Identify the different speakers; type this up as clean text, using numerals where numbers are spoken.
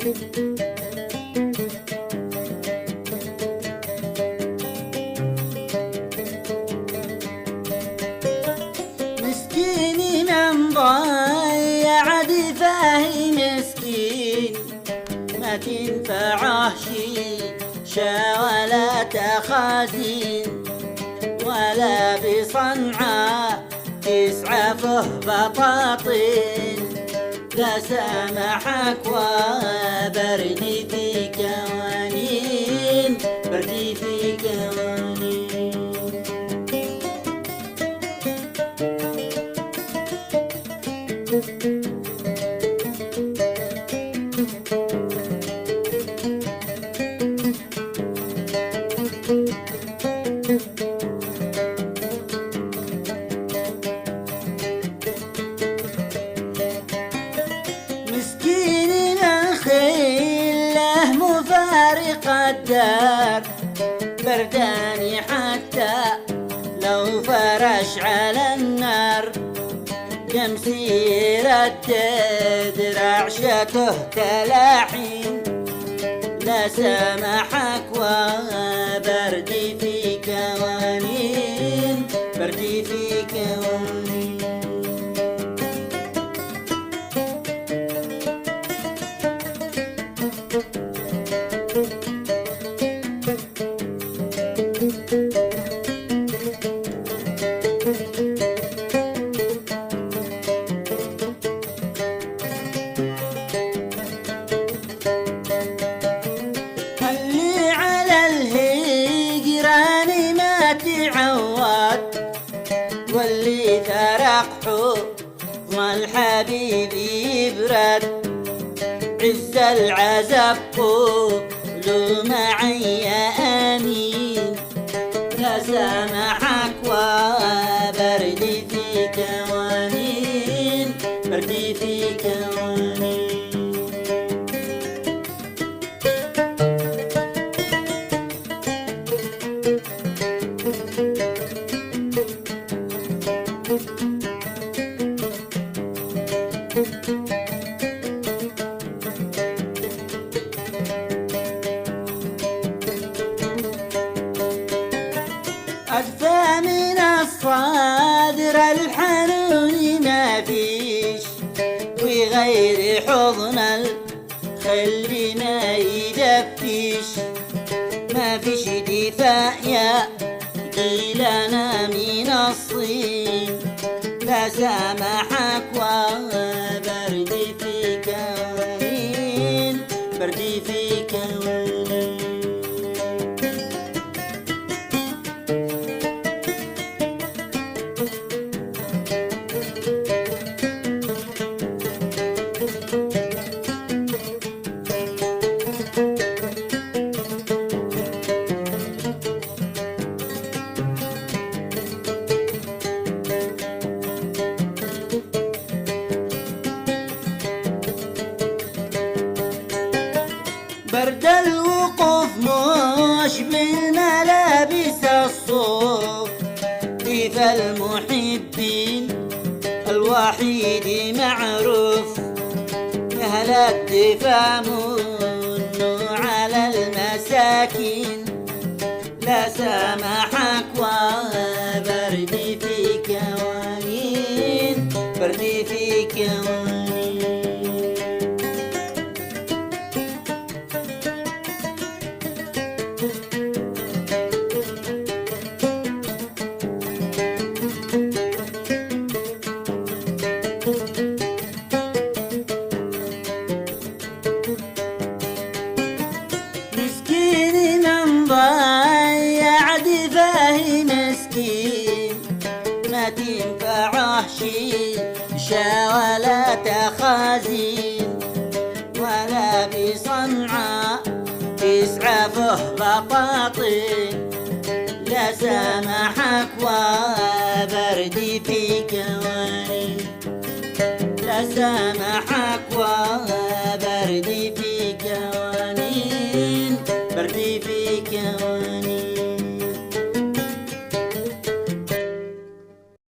Speaker 1: مسكيني من ضيع دفاه مسكين، ما تنفعه شيشة ولا تخازين، ولا بصنعاء تسعفه بطاطين. لا سامحك وبردي في كوانين، بردي في كوانين. مسكيني من خله مفارق الدار، برداني حتى لو فرش على النار. جمسير الدد رعشته تلاحين، لا سامحك وبردي في كوانين، بردي في كوانين. اللي على الهجران ما تعود، واللي فرق حضن الحبيب يبرد. عز العزب قولوا معي آمين، لا سامحك وبردي في كوانين، بردي في كوانين. أدفى من الصادر الحنون ما فيش، وغير حضن الخل ما يدفيش. ما فيش دفاع يا جيلنا من الصين، لا سامحك وبردي في كوانين، بردي في كوانين. برد الوقوف مش بالملابس الصوف، ضيف المحبين الوحيد معروف. أهل الدفاع منوا على المساكين، لا سامحك وبردي في كوانين، بردي في كوانين. مسكيني من ضيع دفاه مسكين، ما تنفعه شيشة ولا تخازين، ولا بصنعاء تسعفه بطاطين. لا سامحك وبردي في كوانين، لا سامحك وبردي في كوانين، بردي في كوانين.